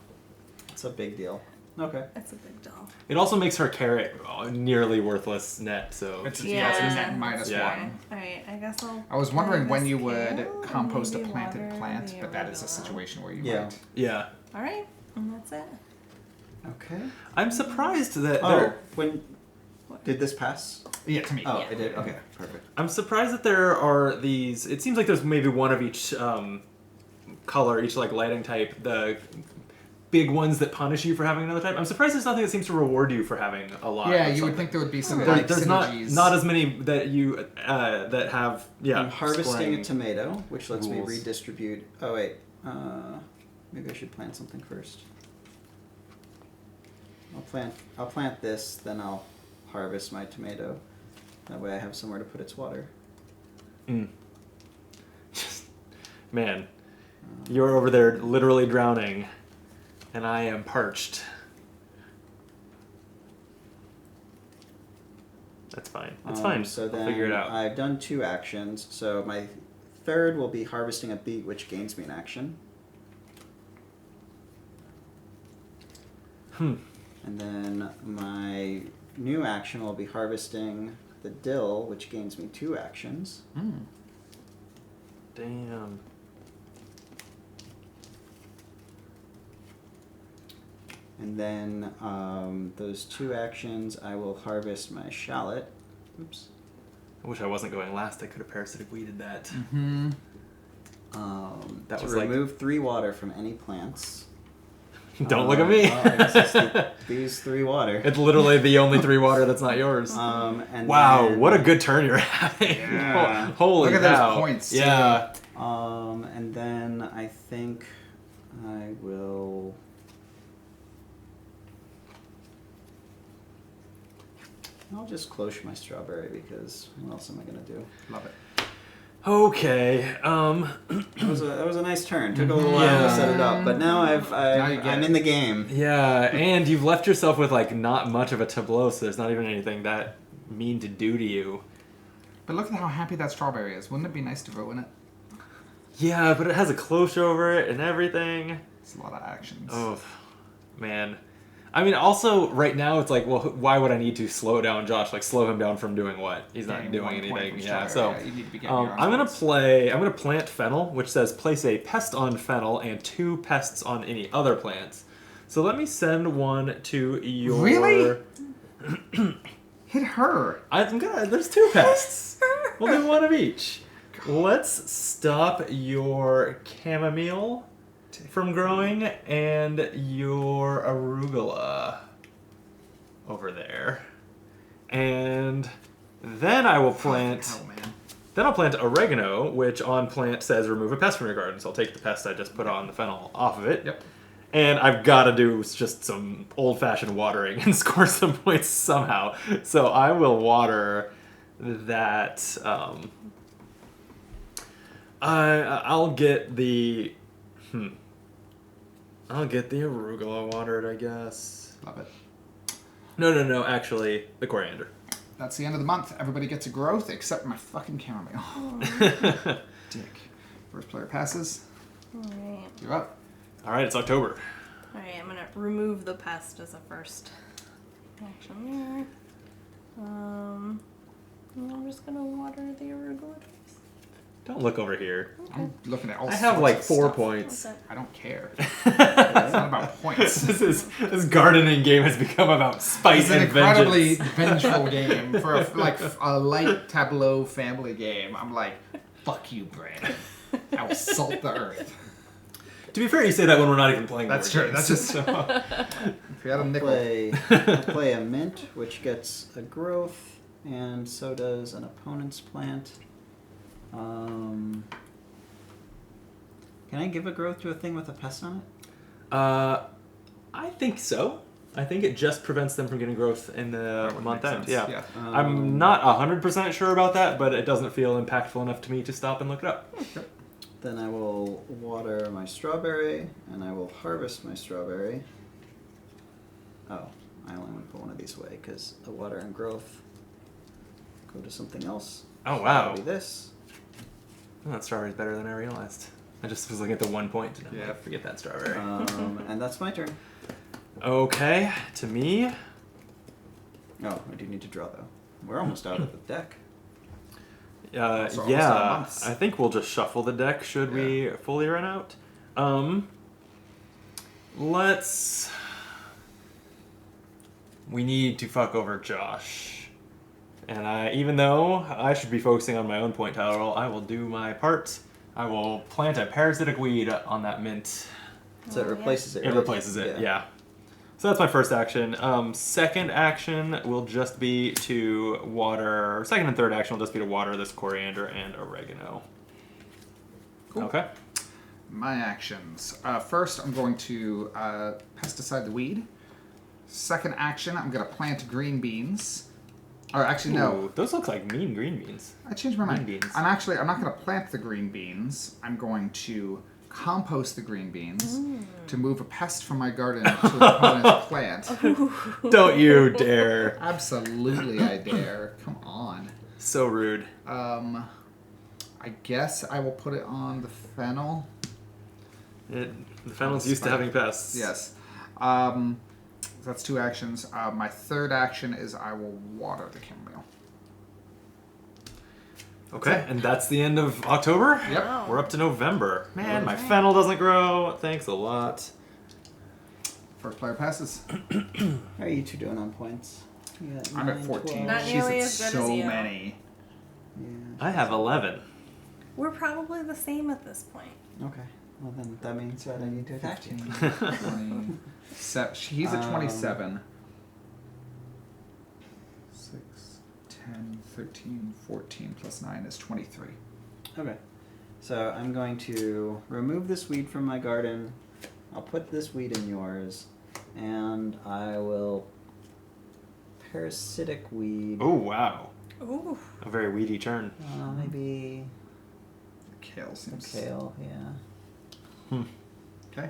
It's a big deal. Okay. that's a big doll. It also makes her carrot nearly worthless net, so... It's Yeah. it's net minus Yeah. 1. All right. I guess I'll. I was wondering when you this would kale, compost a maybe planted water plant, the but that is a oregano. situation where you Yeah. might. Yeah. All right, and that's it. Okay. I'm surprised that Oh, they're... when What? Did this pass? Yeah, to me. Oh, Yeah. it did? Okay, perfect. I'm surprised that there are these. It seems like there's maybe one of each color, each like lighting type. The big ones that punish you for having another type. I'm surprised there's nothing that seems to reward you for having a lot. Yeah, of you would something. think there would be some There's synergies. not as many that you that have. Yeah, I'm harvesting scoring a tomato, which lets me rules. redistribute. Oh wait, maybe I should plant something first. I'll plant this, then I'll harvest my tomato. That way I have somewhere to put its water. Just, man, you're over there literally drowning, and I am parched. That's fine. That's fine. So I'll then figure it out. I've done 2 actions. So my third will be harvesting a beet, which gains me an action. And then my new action will be harvesting the dill, which gains me 2 actions. Damn. And then those 2 actions, I will harvest my shallot. Oops. I wish I wasn't going last. I could have parasitic weeded that. Mm-hmm. That to was like- remove 3 water from any plants. Don't look at me. Well, I guess it's these 3 water. It's literally the only 3 water that's not yours. And Wow, then, what a good turn you're having. Yeah. Holy Look at cow. those points, too. Yeah. And then I think I will. I'll just cloche my strawberry because what else am I gonna do? Love it. Okay. That was a nice turn. Took a little while to set it up, but now Now you get I'm it. in the game. Yeah, and you've left yourself with like not much of a tableau, so there's not even anything that mean to do to you. But look at how happy that strawberry is. Wouldn't it be nice to ruin it? Yeah, but it has a cloche over it and everything. It's a lot of actions. Oh, man. I mean, also, right now, it's like, well, why would I need to slow down Josh? Like, slow him down from doing what? He's not Getting doing 1 point anything. from Yeah, strawberry. so You need to be getting your own I'm points. gonna plant fennel, which says place a pest on fennel and 2 pests on any other plants. So let me send one to your. Really? Hit her. There's 2 pests. We'll do 1 of each. Let's stop your chamomile from growing and your arugula over there. And then I will plant. Oh man. Then I'll plant oregano, which on plant says remove a pest from your garden. So I'll take the pest I just put on the fennel off of it. Yep. And I've got to do just some old-fashioned watering and score some points somehow. So I will water that. I'll get the. I'll get the arugula watered, I guess. Love it. No. Actually, the coriander. That's the end of the month. Everybody gets a growth except my fucking chamomile. Dick. First player passes. Alright. You're up. All right, it's October. Alright, I'm gonna remove the pest as a first action there. I'm just gonna water the arugula. Don't look over here. I'm looking at all I have sorts like of 4 stuff. points. I don't care. It's not about points. This gardening game has become about spite It's an and incredibly vengeance. vengeful game for a light tableau family game. I'm like, fuck you, Brandon. I will salt the earth. To be fair, you say that when we're not even playing. That's board true. games. That's just if you had a nickel. I'll play a mint, which gets a growth, and so does an opponent's plant. Can I give a growth to a thing with a pest on it? I think so. I think it just prevents them from getting growth in the would month make end. sense, Yeah. yeah. I'm not 100% sure about that, but it doesn't feel impactful enough to me to stop and look it up. Then I will water my strawberry, and I will harvest my strawberry. Oh, I only want to put one of these away because the water and growth go to something else. Oh, So wow. that'll be this. Oh, that strawberry's better than I realized. I just was looking at the 1 point. And I'm Yeah. like, forget that strawberry. And that's my turn. Okay, to me. Oh, I do need to draw though. We're almost out of the deck. So almost out of Yeah, months. I think we'll just shuffle the deck should we fully run out. Let's. We need to fuck over Josh. And even though I should be focusing on my own point total, I will do my part. I will plant a parasitic weed on that mint. So it replaces it, It right? replaces it, yeah. So that's my first action. Second action will just be to water. Second and third action will just be to water this coriander and oregano. Cool. Okay. My actions. First, I'm going to pesticide the weed. Second action, I'm going to plant green beans. Or actually, no. Ooh, those look like mean green beans. I changed my mind. Green beans. I'm not going to plant the green beans. I'm going to compost the green beans to move a pest from my garden to an opponent's plant. Don't you dare. Absolutely, I dare. Come on. So rude. I guess I will put it on the fennel. The fennel's used to having pests. Yes. That's 2 actions. My third action is I will water the chamomile. Okay, and that's the end of October? Yep. Wow. We're up to November. Man, my fennel doesn't grow. Thanks a lot. First player passes. How are you two doing on points? You got I'm at 9, 14. 12. Not She's nearly at as good so as you. many. Yeah. I have 11. We're probably the same at this point. Okay. Well, then that means that I need to attack you. 20. He's at 27. 6, 10, 13, 14 plus 9 is 23. Okay. So I'm going to remove this weed from my garden. I'll put this weed in yours. And I will parasitic weed. Oh, wow. Ooh. A very weedy turn. Maybe Kale seems. kale, yeah. Okay.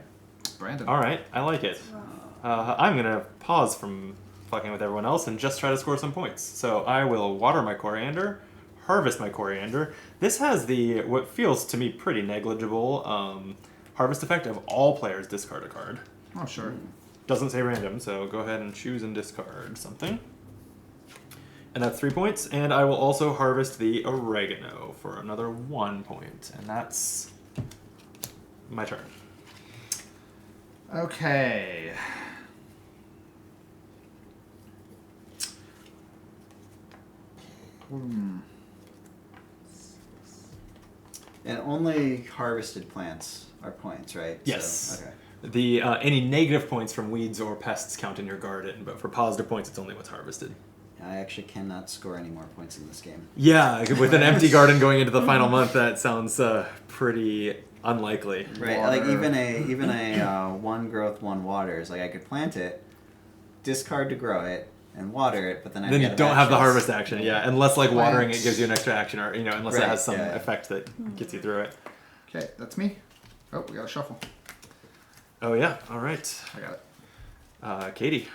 Brandon. All right, I like it. I'm going to pause from fucking with everyone else and just try to score some points. So I will water my coriander, harvest my coriander. This has the, what feels to me pretty negligible, harvest effect of all players discard a card. Oh, sure. Doesn't say random, so go ahead and choose and discard something. And that's 3 points. And I will also harvest the oregano for another 1 point. And that's my turn. Okay. And only harvested plants are points, right? Yes. So, okay. The any negative points from weeds or pests count in your garden, but for positive points, it's only what's harvested. I actually cannot score any more points in this game. Yeah, with an empty garden going into the final month, that sounds pretty unlikely. Right, Water. like even a one growth, one waters. Like I could plant it, discard to grow it, and water it, but then I Then you get don't have the actions. harvest action, yeah. Unless like Plant. watering it gives you an extra action, or unless it Right, has some yeah. effect that gets you through it. Okay, that's me. Oh, we got a shuffle. Oh yeah, all right. I got it. Katie.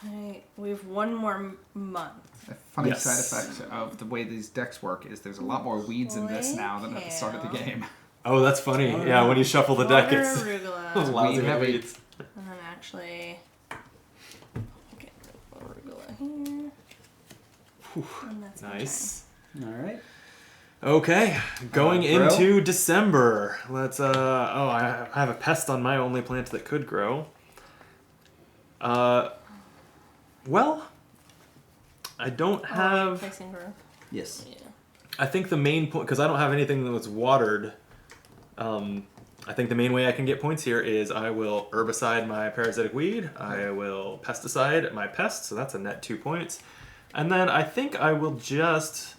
Alright. We have one more month. A funny Yes. side effect of the way these decks work is there's a lot more weeds in this now than at the start of the Kale. game. Oh, that's funny. Yeah, when you shuffle the deck, Water it's arugula. lousy Weed with heavy. weeds. And then actually get rid of arugula here. And that's my Nice. All right. Okay, going grow? into December. Let's I have a pest on my only plant that could grow. Well, I don't turn. have. Placing growth. Yes. Yeah. I think the main point, because I don't have anything that was watered. I think the main way I can get points here is I will herbicide my parasitic weed. I will pesticide my pest, so that's a net 2 points. And then I think I will just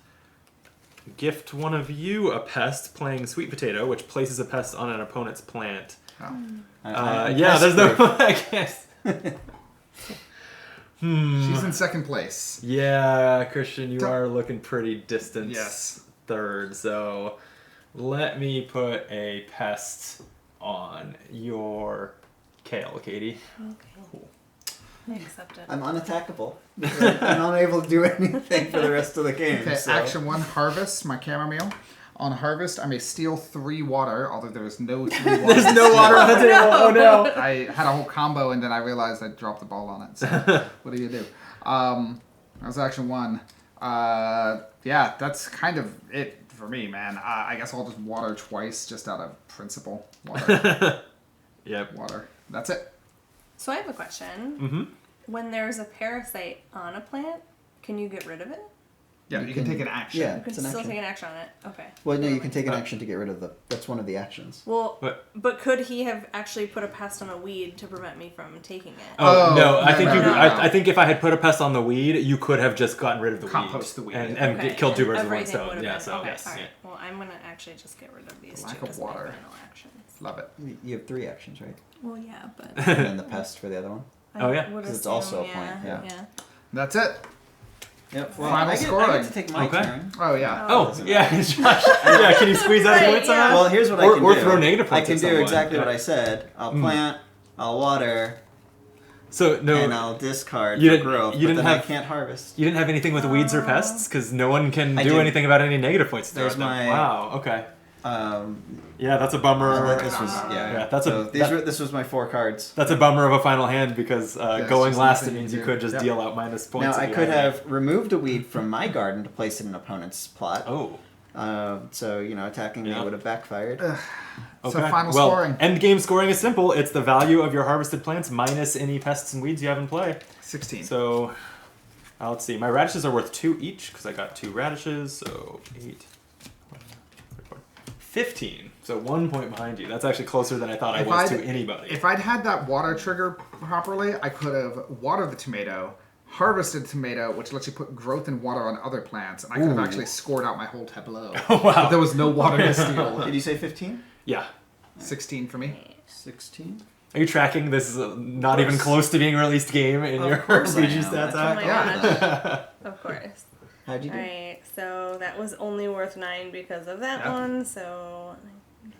gift one of you a pest playing sweet potato, which places a pest on an opponent's plant. Oh. I'm Yeah, there's no. pest-proof. I guess. She's in second place. Yeah, Christian, you Don't- are looking pretty distant. Yes. Third, so let me put a pest on your kale, Katie. Okay. I accept it. I'm unattackable. I'm unable to do anything for the rest of the game. Okay, so. action 1, harvest my chamomile. On harvest, I may steal 3 water, although there is no 3 water. There's no water on the table. Oh no. I had a whole combo and then I realized I dropped the ball on it. So what do you do? That was action 1. Yeah, that's kind of it for me, man. I guess I'll just water twice just out of principle. Water. Yep. Water. That's it. So I have a question. Mm-hmm. When there's a parasite on a plant, Can you get rid of it? Yeah, you can take an action. Yeah, You can it's an still action. take an action on it. Okay. Well, no, Never you can mind. take an action to get rid of that's one of the actions. Well, What? but could he have actually put a pest on a weed to prevent me from taking it? Oh, Oh, no! I no, think no, you. no, I, no. I think if I had put a pest on the weed, you could have just gotten rid of the Compost weed, the weed. and Okay, killed two and birds with one everything stone. would've Yeah. been- So okay, yes. all right. Yeah. Well, I'm gonna actually just get rid of these Lack two of as my water. final actions. Love it. You have 3 actions, right? Well, yeah, but And then the pest for the other one. I Oh, yeah. would 'Cause it's assume, also a yeah, point, yeah. That's it. Yep. Final I scoring. get to take my Okay. turn. Oh, yeah. Oh yeah, Josh. Yeah. Can you squeeze out a Right, point somehow? yeah. Well, here's what Or- I can or do. throw negative I points can at do someone. exactly what Yeah. I said. I'll plant, I'll water, So no, and I'll discard You for didn't- growth, you but didn't then I have- can't harvest. you didn't have anything with weeds or pests because no one can I do do. anything about any negative points. to There's throw at them. my- Wow. Okay. Um, Yeah, that's a bummer. this was Yeah, that's so a these that- were, this was my 4 cards. That's a bummer of a final hand because it's going just last it nothing means you you do. could just Yep. deal out minus points. Now if I you could had- have removed a weed from my garden to place in an opponent's plot. Oh. So attacking Yeah. me would have backfired. So Okay. final well, scoring. end game scoring is simple. It's the value of your harvested plants minus any pests and weeds you have in play. 16. So, let's see. My radishes are worth 2 each because I got 2 radishes. So 8, 15. So 1 point behind you. That's actually closer than I thought I If was I'd- to anybody. If I'd had that water trigger properly, I could have watered the tomato, harvested the tomato, which lets you put growth and water on other plants, and I could have Ooh. actually scored out my whole tableau. Wow. But there was no water to steal. Did you say 15? Yeah. 16 for me. 16? Are you tracking? This is not even close to being released game in Of your course I BG am. stats Oh app. my Yeah. gosh. Of course. How'd you do? Alright, so that was only worth 9 because of that Yeah. one, so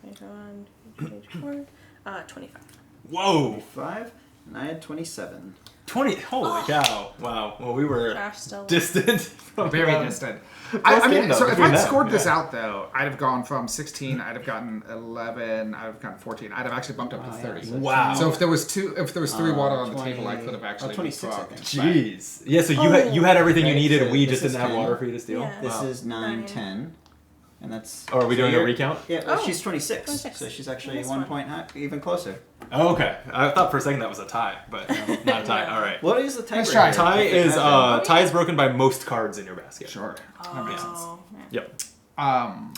21, 24, 25. Whoa. 5? And I had 27. 20. Holy cow. Wow. Well, we were Josh still distant from Very them. distant. Close I game, mean, though, so if between I'd them, scored this yeah. out, though, I'd have gone from 16, I'd have gotten 11, I'd have gotten 14. I'd have actually bumped up to Oh, yeah, 30. so Wow. So if there was 3 water on the 20, table, I could have actually 26, I fucked. think. Jeez. Yeah, so you had everything you Right, needed. so We this just didn't is have 10. water for you to steal. Yeah. This Wow. is 9, Nine. 10. And that's. Oh, are we so doing a you're- recount? Yeah, well, Oh, she's 26. 26. So she's actually Nice 1 one. point even closer. Oh, okay. I thought for a second that was a tie, but not a tie. All right. What is the Nice tiebreaker? try. Tie If it is hasn't- tie is broken by most cards in your basket. Sure. That makes sense. Oh, yeah. Yep.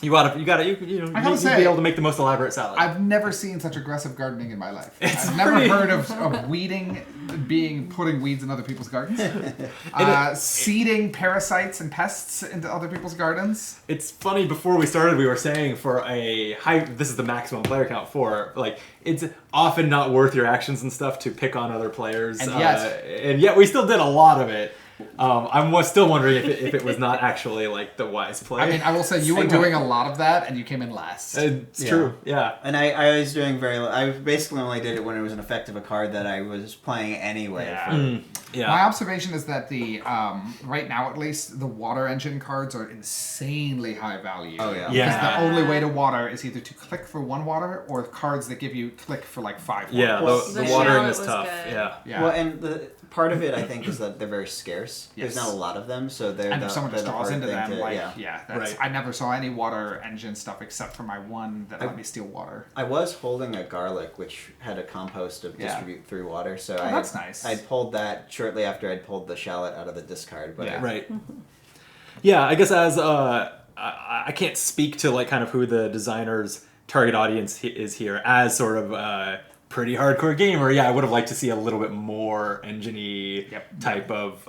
You You gotta I gotta you'd say, be able to make the most elaborate salad. I've never seen such aggressive gardening in my life. It's I've never pretty- heard of weeding, putting weeds in other people's gardens. Seeding parasites and pests into other people's gardens. It's funny, before we started, we were saying for a high, this is the maximum player count for, like, it's often not worth your actions and stuff to pick on other players. And yet we still did a lot of it. I'm still wondering if it was not actually, like, the wise play. I mean, I will say you were doing a lot of that, and you came in last. It's Yeah. true, yeah. And I was doing I basically only did it when it was an effect of a card that I was playing anyway. Yeah. Yeah. My observation is that the right now, at least, the water engine cards are insanely high value. Oh, yeah. Yeah. Because the only way to water is either to click for 1 water or cards that give you click for like 5 water. Yeah, Well, the the watering shallot is was tough. good. Yeah. Yeah. Well, and the part of it, I think, is that they're very scarce. Yes. There's not a lot of them, so they're And the, if someone they're just the draws hard into thing them, to, like, yeah. that's, Right. I never saw any water engine stuff except for my one that let me steal water. I was holding a garlic which had a compost of Yeah. distribute through water, so that's nice. I pulled that shortly after I'd pulled the shallot out of the discard. But Yeah. Right. Yeah, I guess as I can't speak to like kind of who the designer's target audience is here as sort of pretty hardcore gamer. Yeah, I would have liked to see a little bit more engine-y Yep. type of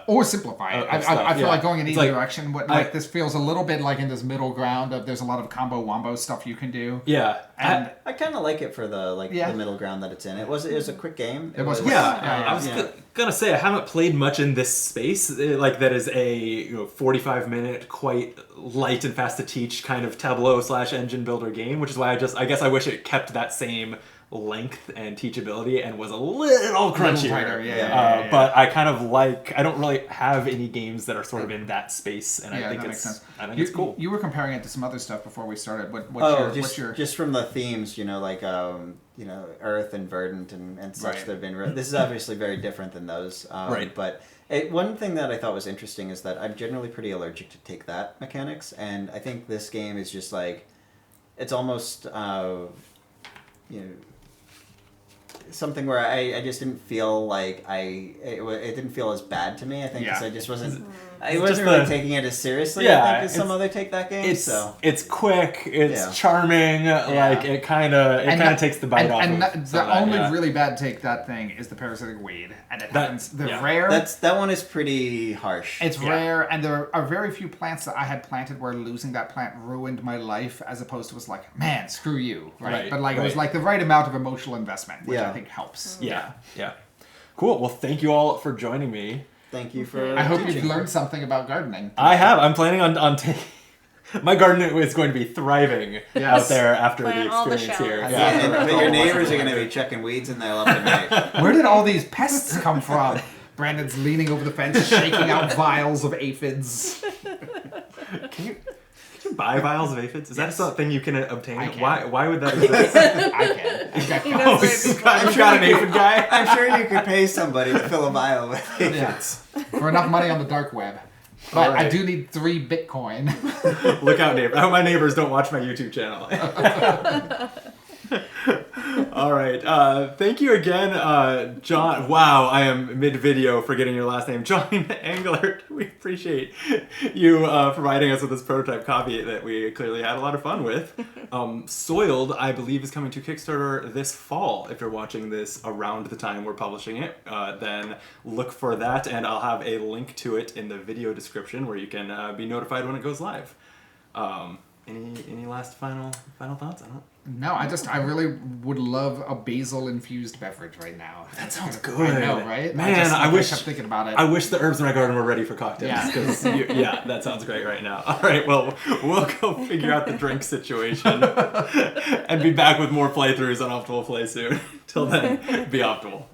Or simplify it. I stuff, feel yeah. like going in It's either like- direction. This feels a little bit like in this middle ground of there's a lot of combo wombo stuff you can do. yeah. And I kind of like it for the Yeah. the middle ground that it's in. It was a quick game. It was Yeah, Yeah, I was yeah. gonna say I haven't played much in this space. Like that is a 45-minute, quite light and fast to teach kind of tableau / engine builder game, which is why I guess I wish it kept that same length and teachability and was a little crunchier. tighter, yeah. But I kind of I don't really have any games that are sort of in that space, and Yeah, I think that it's makes sense. I think it's cool. You were comparing it to some other stuff before we started. What's your just from the themes, like earth and verdant and such Right. that have been. This is obviously very different than those. Right. But one thing that I thought was interesting is that I'm generally pretty allergic to take that mechanics, and I think this game is just like, it's almost something where I just didn't feel like it didn't feel as bad to me. I think because I just wasn't. I wasn't really taking it as seriously. I think as some other take that game. It's quick. It's charming. Like it kind of takes the bite off. And of the only really bad take that thing is the parasitic weed, and it happens. The rare. That one is pretty harsh. It's rare, and there are very few plants that I had planted where losing that plant ruined my life, as opposed to was like, man, screw you, right? But like it was like the right amount of emotional investment, which I think helps. Yeah. Cool. Well, thank you all for joining me. Thank you for. I hope you've learned something about gardening. I have. I'm planning on taking. My garden is going to be thriving out there after the experience here. And your neighbors are going to be checking weeds in there left and right. Where did all these pests come from? Brandon's leaning over the fence, shaking out vials of aphids. Can you buy vials of aphids? Is that something you can obtain? I can. Why would that exist? I can. You've got an aphid guy? I'm sure you could pay somebody to fill a vial with aphids. For enough money on the dark web. But I do need 3 Bitcoin. Look out, neighbor. I hope my neighbors don't watch my YouTube channel. All right. Thank you again, John. Wow, I am mid-video forgetting your last name. John Englert. We appreciate you providing us with this prototype copy that we clearly had a lot of fun with. Soiled, I believe, is coming to Kickstarter this fall. If you're watching this around the time we're publishing it, then look for that, and I'll have a link to it in the video description where you can be notified when it goes live. Any last final thoughts? No, I really would love a basil infused beverage right now. That sounds good. I know, right? Man, I kept thinking about it. I wish the herbs in my garden were ready for cocktails. That sounds great right now. All right, well, we'll go figure out the drink situation and be back with more playthroughs on Optimal Play soon. Till then, be optimal.